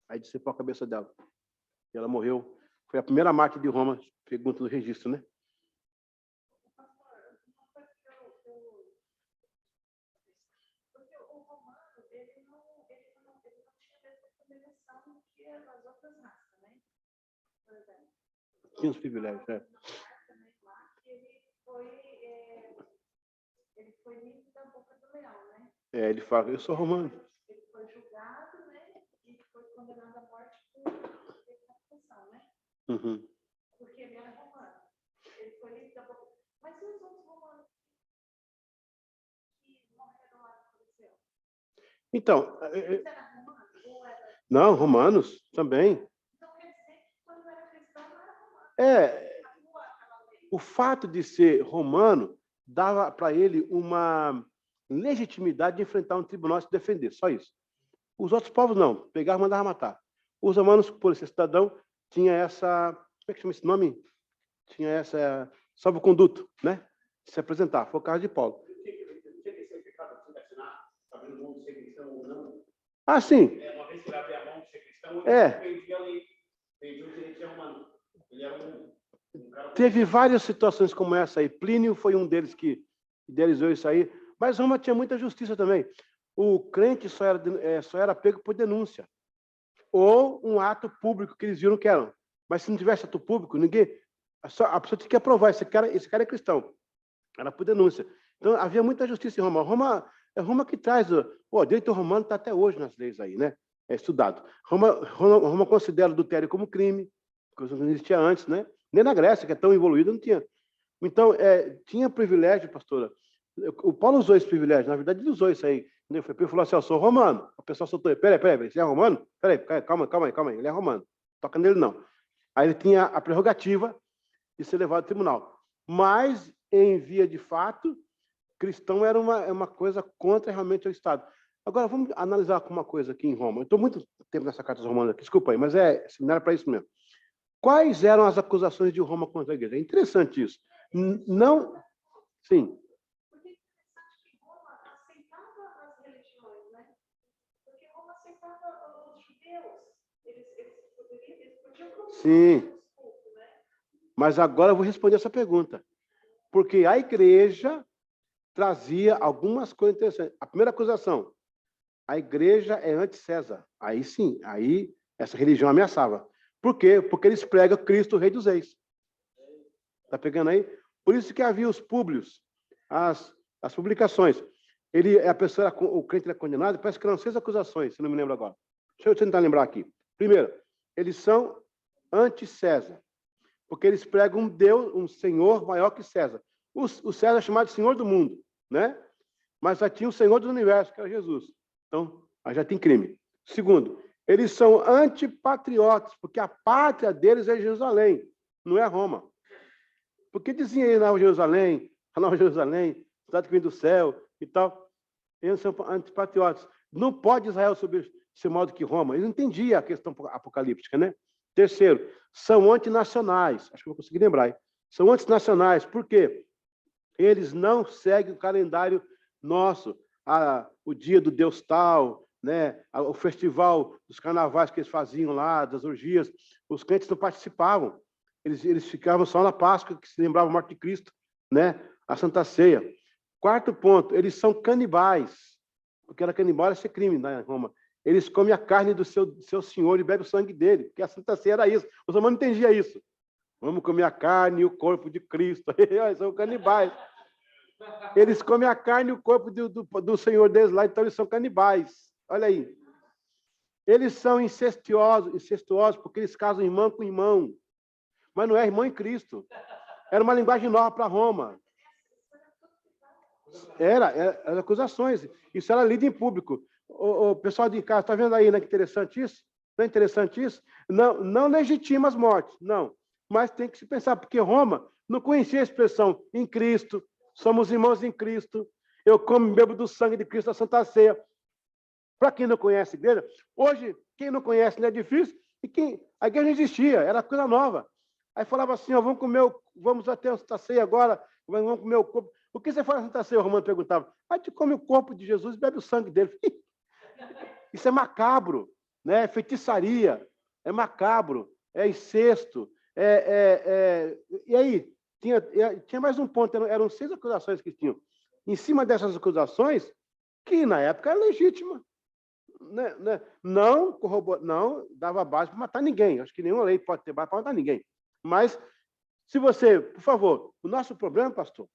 Aí decepou a cabeça dela. E ela morreu. Foi a primeira mártir de Roma, pergunta do registro, né? Porque o romano, ele não tinha a mesma condenação que as outras raças, né? Por exemplo. Tinha os privilégios, é. Ele foi livre da boca do leão, né? É, ele fala, eu sou romano. Ele foi julgado, né? E foi condenado à morte por decapitação, né? Uhum. Porque ele era romano. Ele foi livre da boca. Mas e os outros romanos que morreram lá no Coliseu? Então, Eles eram romanos? Ou era... não, romanos também. Então quer dizer que quando era cristão não era romano. É, o fato de ser romano dava para ele uma legitimidade de enfrentar um tribunal e se defender, só isso. Os outros povos não, pegavam e mandavam matar. Os romanos, por ser cidadão, tinha essa, como é que chama esse nome? Tinha essa salvo-conduto, né? De se apresentar, foi o caso de Paulo. Ah, sim. Uma vez que ele abria a mão de ser cristão, ele perdia o direito de ser romano. Ele era um cara... Teve várias situações como essa aí. Plínio foi um deles que idealizou isso aí. Mas Roma tinha muita justiça também. O crente só era pego por denúncia. Ou um ato público que eles viram que eram. Mas se não tivesse ato público, a pessoa tinha que aprovar. Esse cara é cristão. Era por denúncia. Então, havia muita justiça em Roma. É Roma que traz... O direito romano está até hoje nas leis aí, né? É estudado. Roma considera o adultério como crime, coisa que não existia antes, né? Nem na Grécia, que é tão evoluída, não tinha. Então, tinha privilégio, pastora. O Paulo usou esse privilégio, na verdade, ele usou isso aí. Ele falou assim, eu sou romano. O pessoal soltou, peraí, você é romano? Peraí, calma aí, ele é romano. Toca nele, não. Aí ele tinha a prerrogativa de ser levado ao tribunal. Mas, em via de fato, cristão era uma coisa contra realmente o Estado. Agora, vamos analisar uma coisa aqui em Roma. Eu estou muito tempo nessa carta romana aqui, desculpa aí, mas é seminário para isso mesmo. Quais eram as acusações de Roma contra a igreja? É interessante isso. Não... Sim. Porque é interessante que Roma aceitava as religiões, né? Porque Roma aceitava os judeus. Eles podiam continuar. Sim. Mas agora eu vou responder essa pergunta. Porque a igreja trazia algumas coisas interessantes. A primeira acusação, a igreja é anti-César. Aí sim, aí essa religião ameaçava. Por quê? Porque eles pregam Cristo, o Rei dos Reis. Está pegando aí? Por isso que havia os públios, as publicações. O crente é condenado, parece que eram 6 acusações, se não me lembro agora. Deixa eu tentar lembrar aqui. Primeiro, eles são anti-César, porque eles pregam um Deus, um Senhor maior que César. O César é chamado de Senhor do mundo, né? Mas já tinha o Senhor do universo, que era Jesus. Então, aí já tem crime. Segundo, eles são antipatriotas, porque a pátria deles é Jerusalém, não é Roma. Porque diziam aí, Nova Jerusalém, cidade que vem do céu e tal. Eles são antipatriotas. Não pode Israel ser maior do que Roma. Eles não entendiam a questão apocalíptica, né? Terceiro, são antinacionais. Acho que eu vou conseguir lembrar. Hein? São antinacionais. Por quê? Eles não seguem o calendário nosso. O dia do Deus tal, né? O festival dos carnavais que eles faziam lá, das orgias. Os crentes não participavam. Eles ficavam só na Páscoa, que se lembrava a morte de Cristo, né? A Santa Ceia. Quarto ponto, eles são canibais. Porque era canibal, era ser crime na Roma. Eles comem a carne do seu senhor e bebem o sangue dele, porque a Santa Ceia era isso. Os romanos não entendiam isso. Vamos comer a carne e o corpo de Cristo. Eles são canibais. Eles comem a carne e o corpo do Senhor deles lá, então eles são canibais. Olha aí. Eles são incestuosos porque eles casam irmão com irmão. Mas não é irmão em Cristo. Era uma linguagem nova para Roma. Eram acusações. Isso era lido em público. O pessoal de casa, está vendo aí, né? Que interessante isso? Não é interessante isso? Não legitima as mortes, não. Mas tem que se pensar, porque Roma não conhecia a expressão em Cristo, somos irmãos em Cristo, eu como e bebo do sangue de Cristo, a Santa Ceia. Para quem não conhece a igreja, hoje, quem não conhece não é difícil, a igreja não existia, era coisa nova. Aí falava assim, ó, vamos até a Santa Ceia agora, vamos comer o corpo. O que você fala na Santa Ceia? O Romano perguntava. A gente come o corpo de Jesus e bebe o sangue dele. Isso é macabro, né? É feitiçaria, é macabro, é incesto. E aí, tinha mais um ponto, eram 6 acusações que tinham. Em cima dessas acusações, que na época era legítima, não dava base para matar ninguém. Acho que nenhuma lei pode ter base para matar ninguém. Mas, se você, por favor, o nosso problema, pastor,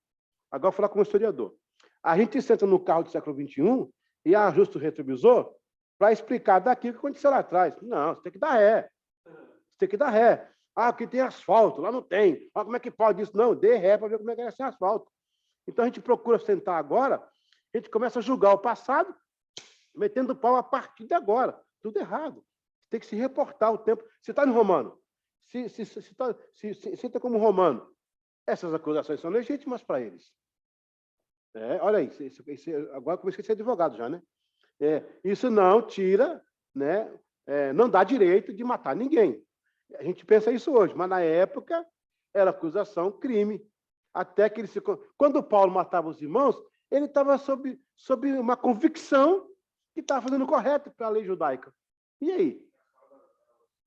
agora eu vou falar como historiador, a gente senta no carro do século XXI e ajusta o retrovisor para explicar daqui o que aconteceu lá atrás. Não, você tem que dar ré. Você tem que dar ré. Ah, aqui tem asfalto, lá não tem. Ah, como é que pode isso? Não, dê ré para ver como é que é esse asfalto. Então, a gente procura sentar agora, a gente começa a julgar o passado, metendo pau a partir de agora. Tudo errado. Tem que se reportar o tempo. Você está no Romano. Se está como Romano. Essas acusações são legítimas para eles. Olha aí, agora comecei a ser advogado já, né? Isso não tira, né? Não dá direito de matar ninguém. A gente pensa isso hoje, mas na época era acusação, crime. Até que quando Paulo matava os irmãos, ele estava sob uma convicção que estava fazendo correto para a lei judaica. E aí?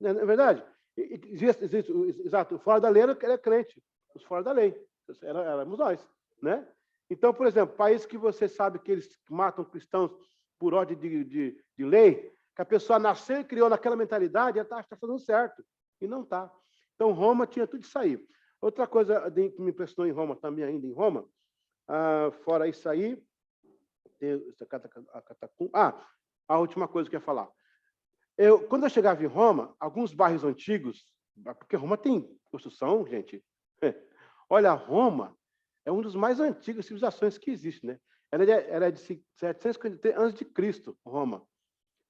Não é verdade? Exato, fora da lei era crente. Os fora da lei. Éramos nós, né? Então, por exemplo, países que você sabe que eles matam cristãos por ordem de lei, que a pessoa nasceu e criou naquela mentalidade, ela está fazendo certo. E não está. Então, Roma tinha tudo isso aí. Outra coisa que me impressionou em Roma, também ainda em Roma, fora isso aí, a última coisa que eu ia falar. Quando eu chegava em Roma, alguns bairros antigos, porque Roma tem construção, gente. Olha, Roma é um dos mais antigos civilizações que existe, né? Ela é de 753 a.C., Roma.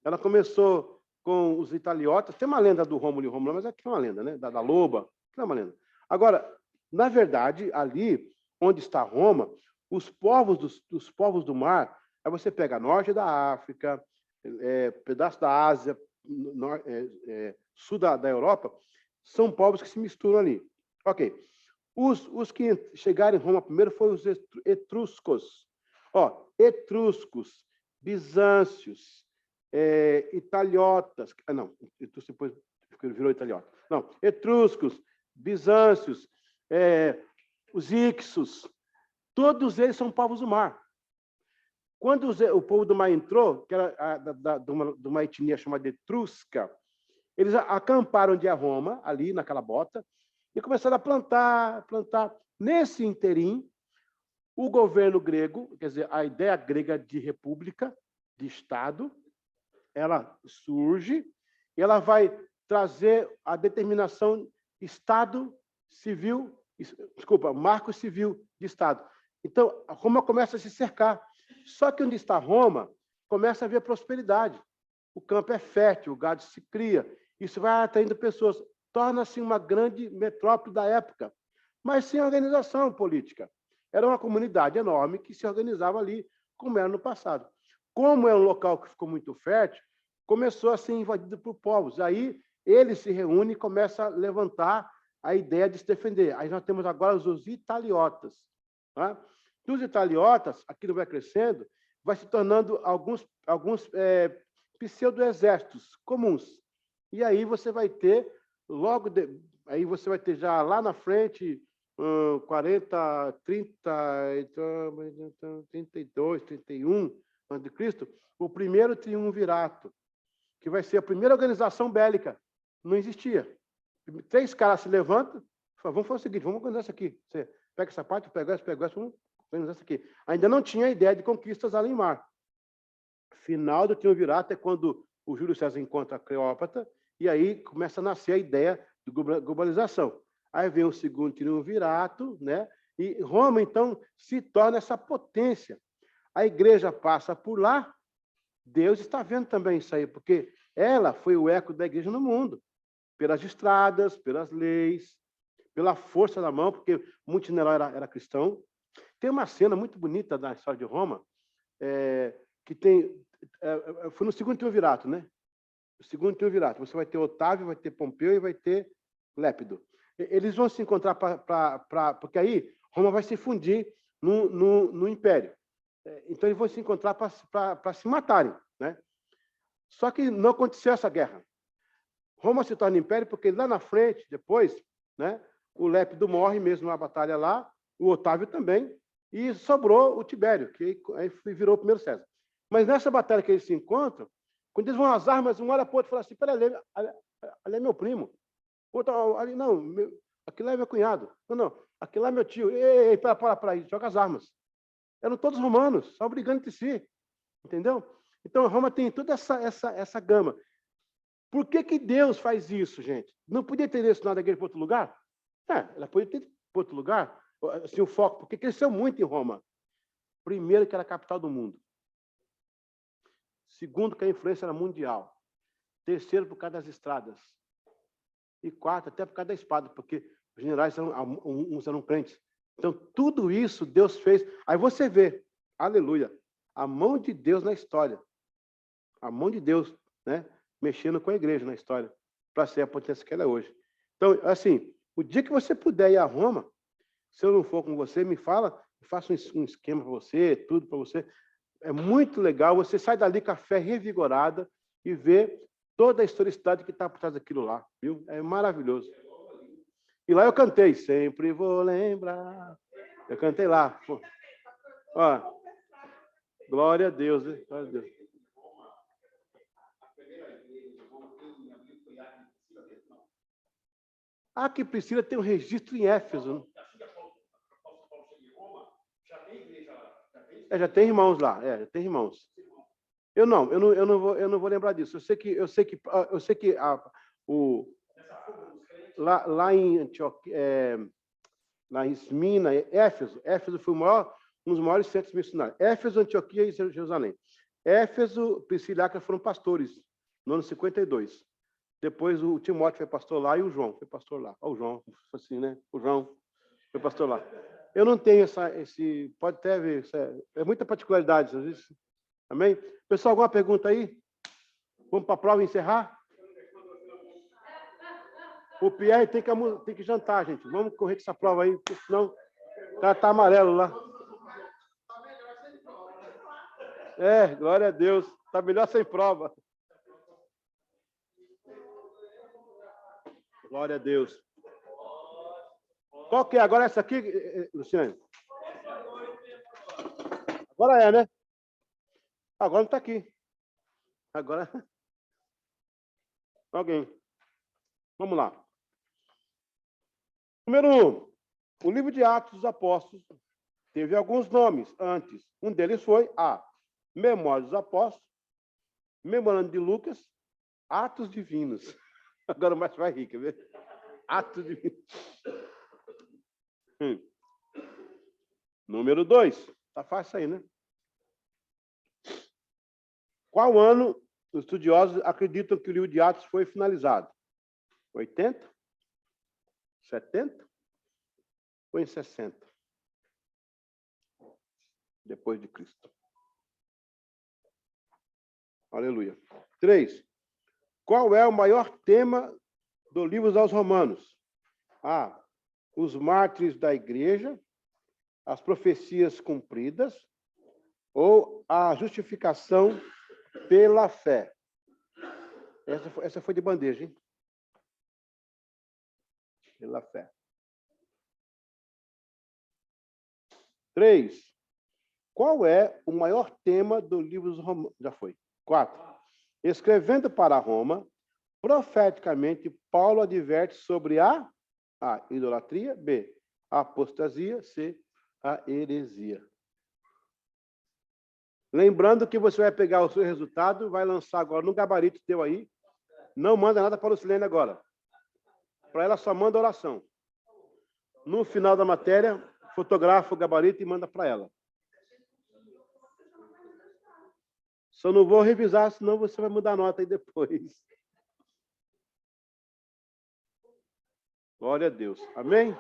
Ela começou com os italiotas. Tem uma lenda do Rômulo e Rômulo, mas aqui é uma lenda, né? Da loba, que é uma lenda. Agora, na verdade, ali onde está Roma, os povos do mar, aí você pega norte da África, pedaço da Ásia, sul da Europa, são povos que se misturam ali. Ok. Os que chegaram em Roma primeiro foram os etruscos. Etruscos, bizâncios, italiotas. Não, etruscos depois virou italiota. Não, etruscos, bizâncios, os ixos, todos eles são povos do mar. Quando o povo do mar entrou, que era de uma etnia chamada etrusca, eles acamparam de Roma, ali naquela bota, e começaram a plantar. Nesse interim, o governo grego, quer dizer, a ideia grega de república, de Estado, ela surge e ela vai trazer a determinação Estado civil, marco civil de Estado. Então, Roma começa a se cercar. Só que onde está Roma, começa a haver prosperidade. O campo é fértil, o gado se cria. Isso vai atraindo pessoas. Torna-se uma grande metrópole da época, mas sem organização política. Era uma comunidade enorme que se organizava ali, como era no passado. Como é um local que ficou muito fértil, começou a ser invadido por povos. Aí eles se reúnem e começam a levantar a ideia de se defender. Aí nós temos agora os italiotas. Tá? Dos italiotas, aquilo vai crescendo, vai se tornando alguns pseudo-exércitos comuns. E aí você vai ter, aí você vai ter já lá na frente, 40, 30, 32, 31 a.C., o primeiro triunvirato, que vai ser a primeira organização bélica. Não existia. 3 caras se levantam, Vamos fazer o seguinte, vamos organizar isso aqui. Você pega essa parte, pega essa, vamos organizar isso aqui. Ainda não tinha ideia de conquistas além mar. Final do triunvirato é quando o Júlio César encontra a Cleópatra e aí começa a nascer a ideia de globalização. Aí vem o segundo triunvirato, né? E Roma, então, se torna essa potência. A igreja passa por lá, Deus está vendo também isso aí, porque ela foi o eco da igreja no mundo, pelas estradas, pelas leis, pela força da mão, porque Montenegro era cristão. Tem uma cena muito bonita da história de Roma, que tem... foi no segundo triunvirato, né? O segundo triunvirato. Você vai ter Otávio, vai ter Pompeu e vai ter Lépido. Eles vão se encontrar porque aí Roma vai se fundir no Império. Então, eles vão se encontrar para se matarem, né? Só que não aconteceu essa guerra. Roma se torna império porque lá na frente, depois, né, o Lépido morre mesmo numa batalha lá, o Otávio também, e sobrou o Tibério, que aí virou o primeiro César. Mas nessa batalha que eles se encontram, quando eles vão às armas, um olha para o outro e fala assim, peraí, ali é meu primo. O outro, ali, não, aquilo lá é meu cunhado. Não, aquilo lá é meu tio. Ei, para aí, joga as armas. Eram todos romanos, só brigando entre si. Entendeu? Então, Roma tem toda essa gama. Por que Deus faz isso, gente? Não podia ter direcionado a igreja para outro lugar? Ela podia ter para outro lugar. Assim, o foco, porque cresceu muito em Roma. Primeiro, que era a capital do mundo. Segundo, que a influência era mundial. Terceiro, por causa das estradas. E quarto, até por causa da espada, porque os generais uns eram crentes. Então, tudo isso Deus fez. Aí você vê, aleluia, a mão de Deus na história. A mão de Deus, né, mexendo com a igreja na história, para ser a potência que ela é hoje. Então, assim, o dia que você puder ir a Roma, se eu não for com você, me fala, eu faço um esquema para você, tudo para você. É muito legal, você sai dali com a fé revigorada e vê toda a historicidade que está por trás daquilo lá, viu? É maravilhoso. E lá eu cantei, sempre vou lembrar. Eu cantei lá. Pô. Ó, glória a Deus, né? Glória a Deus. Ah, que Priscila tem um registro em Éfeso. Já tem irmãos lá, já tem irmãos. Eu não vou lembrar disso. Eu sei que lá em Antioquia, lá em Esmina, Éfeso foi um dos maiores centros missionários. Éfeso, Antioquia e Jerusalém. Éfeso, Priscila e Áquila foram pastores no ano 52. Depois o Timóteo foi pastor lá e o João foi pastor lá. Olha o João, assim, né? O João foi pastor lá. Eu não tenho esse... Pode até ver, é muita particularidade, às vezes. Amém? Pessoal, alguma pergunta aí? Vamos para a prova encerrar? O Pierre tem que jantar, gente. Vamos correr com essa prova aí, porque senão o cara está amarelo lá. Glória a Deus. Está melhor sem prova. Glória a Deus. Qual que é? Agora essa aqui, Luciano? Agora é, né? Agora não está aqui. Agora... Alguém. Vamos lá. Número 1. O livro de Atos dos Apóstolos teve alguns nomes antes. Um deles foi A. Memórias dos Apóstolos, Memorando de Lucas, Atos Divinos. Agora o mais vai rir, quer ver? Atos Divinos. Número 2. Está fácil aí, né? Qual ano os estudiosos acreditam que o livro de Atos foi finalizado? 80? 70? Ou em 60? Depois de Cristo. Aleluia. 3. Qual é o maior tema do livro aos Romanos? A. Os mártires da igreja, as profecias cumpridas ou a justificação pela fé? Essa foi de bandeja, hein? Pela fé. 3. Qual é o maior tema do livro dos Romanos? Já foi. 4. Escrevendo para Roma, profeticamente, Paulo adverte sobre a A, idolatria. B, a apostasia. C, a heresia. Lembrando que você vai pegar o seu resultado, vai lançar agora no gabarito teu aí. Não manda nada para a Lucilene agora. Para ela só manda oração. No final da matéria, fotografa o gabarito e manda para ela. Só não vou revisar, senão você vai mudar a nota aí depois. Glória a Deus. Amém?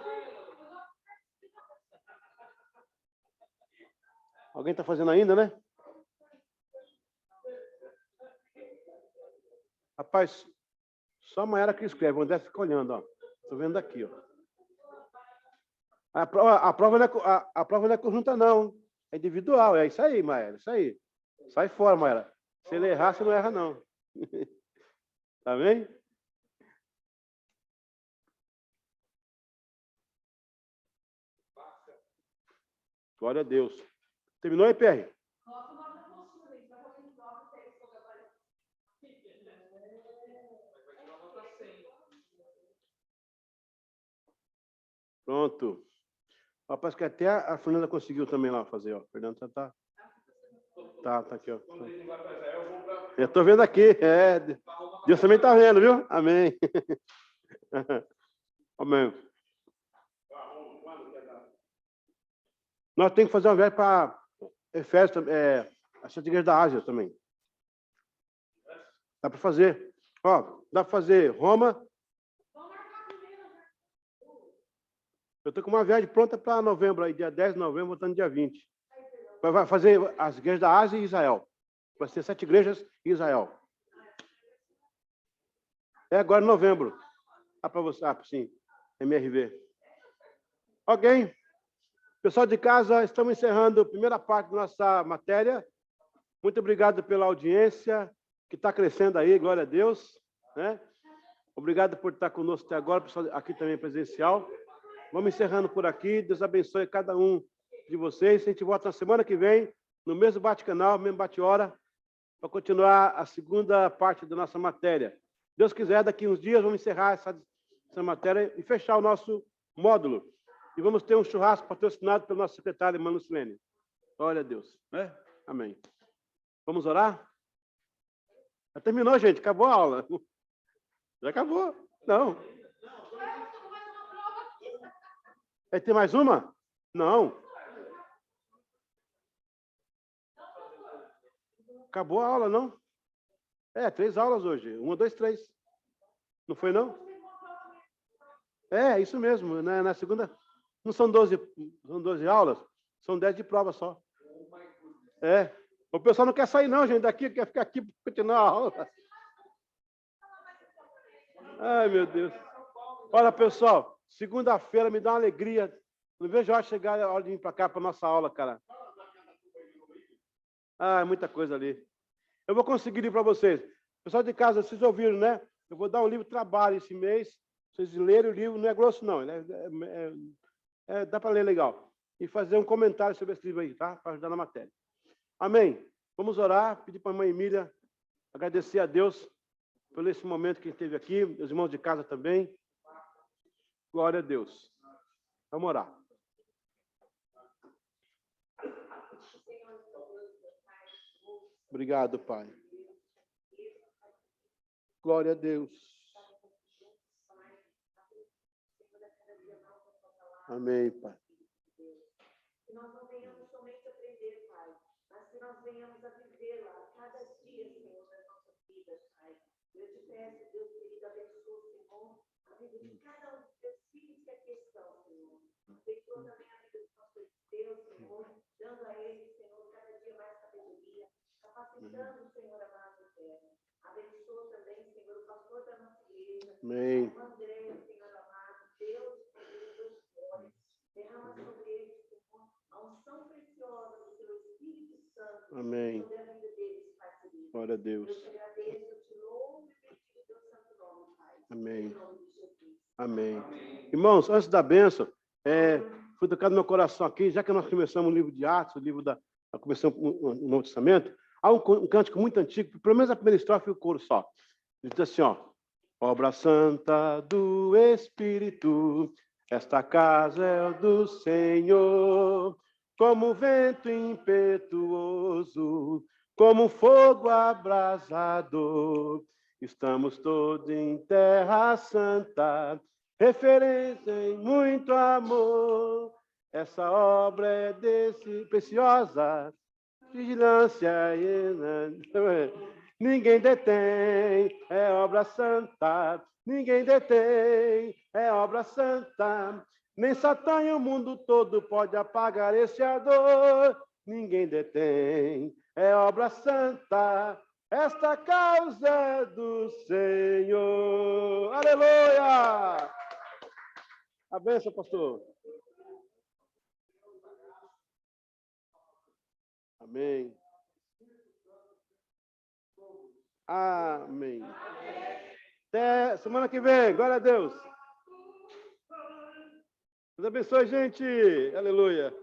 Alguém está fazendo ainda, né? Rapaz, só a Mayara que escreve. O André fica olhando, ó. Estou vendo aqui, ó. A prova não é conjunta, não. É individual. É isso aí, Mayara. Isso aí. Sai fora, Mayara. Se ele errar, você não erra, não. Tá bem? Glória a Deus. Terminou aí, PR? Pronto. Rapaz, que até a Fernanda conseguiu também lá fazer, ó. A Fernanda tá aqui, ó. Eu estou vendo aqui. Deus também está vendo, viu? Amém. Amém. Nós temos que fazer uma viagem para Efésios, a Santa Igreja da Ásia também. Dá para fazer. Ó, dá para fazer Roma. Eu estou com uma viagem pronta para novembro, aí, dia 10 de novembro, voltando dia 20. Vai fazer as igrejas da Ásia e Israel. Vai ser 7 igrejas em Israel. É agora em novembro. Para você. Sim. MRV. Ok. Pessoal de casa, estamos encerrando a primeira parte da nossa matéria. Muito obrigado pela audiência, que está crescendo aí, glória a Deus. Né? Obrigado por estar conosco até agora, pessoal aqui também presencial. Vamos encerrando por aqui. Deus abençoe cada um de vocês. A gente volta na semana que vem, no mesmo bate-canal, mesmo bate-hora, para continuar a segunda parte da nossa matéria. Deus quiser, daqui uns dias, vamos encerrar essa matéria e fechar o nosso módulo. E vamos ter um churrasco patrocinado pelo nosso secretário, Mano Silene. Glória a Deus. Né? Amém. Vamos orar? Já terminou, gente. Acabou a aula. Já acabou. Não. Tem mais uma? Não. Acabou a aula, não? 3 aulas hoje. 1, 2, 3. Não foi, não? Isso mesmo. Na segunda... Não são 12 aulas? São 10 de prova só. O pessoal não quer sair, não, gente. Daqui quer ficar aqui para continuar a aula. Ai, meu Deus. Olha, pessoal. Segunda-feira me dá uma alegria. Não vejo a hora de chegar a hora de vir para cá, para a nossa aula, cara. Muita coisa ali. Eu vou conseguir ir para vocês. Pessoal de casa, vocês ouviram, né? Eu vou dar um livro de trabalho esse mês. Vocês lerem o livro, não é grosso, não. Dá para ler legal. E fazer um comentário sobre esse livro aí, tá? Para ajudar na matéria. Amém. Vamos orar, pedir para a mãe Emília agradecer a Deus por esse momento que esteve aqui, os irmãos de casa também. Glória a Deus. Vamos orar. Obrigado, Pai. Glória a Deus. Amém, Pai. Que nós não venhamos somente aprender, Pai, mas que nós venhamos a viver lá cada dia, Senhor, das nossas vidas, Pai. Eu te peço, Deus querido, abençoe, Senhor, a vida de cada um dos teus filhos que aqui estão, Senhor. Abençoa também a vida dos nossos Deus, Senhor, dando a eles, Senhor, cada dia mais sabedoria, capacitando, Senhor, amado eterno. Abençoa também, Senhor, o pastor da nossa igreja, Amém. o André, Senhor amado, Deus, derrama sobre eles, Senhor, a unção preciosa do teu Espírito Santo. Amém. Sobre a vida deles, Pai querido. Glória a Deus. Eu te agradeço, eu te louvo e bendigo o teu santo nome, Pai. Amém. Em nome de Jesus. Amém. Irmãos, antes da bênção, foi tocado no meu coração aqui, já que nós começamos o livro de Atos, o livro começamos o Novo Testamento, há um cântico muito antigo, pelo menos a primeira estrofe e o coro só. Ele diz assim, ó: Obra santa do Espírito, esta casa é do Senhor. Como vento impetuoso, como fogo abrasador, estamos todos em terra santa, referência em muito amor. Essa obra é preciosa, vigilância e ninguém detém, é obra santa. Ninguém detém, é obra santa. Nem Satã e o mundo todo pode apagar esse ardor. Ninguém detém, é obra santa. Esta causa é do Senhor. Aleluia! A bênção, pastor. Amém. Amém. Até semana que vem. Glória a Deus. Deus abençoe, gente. Aleluia.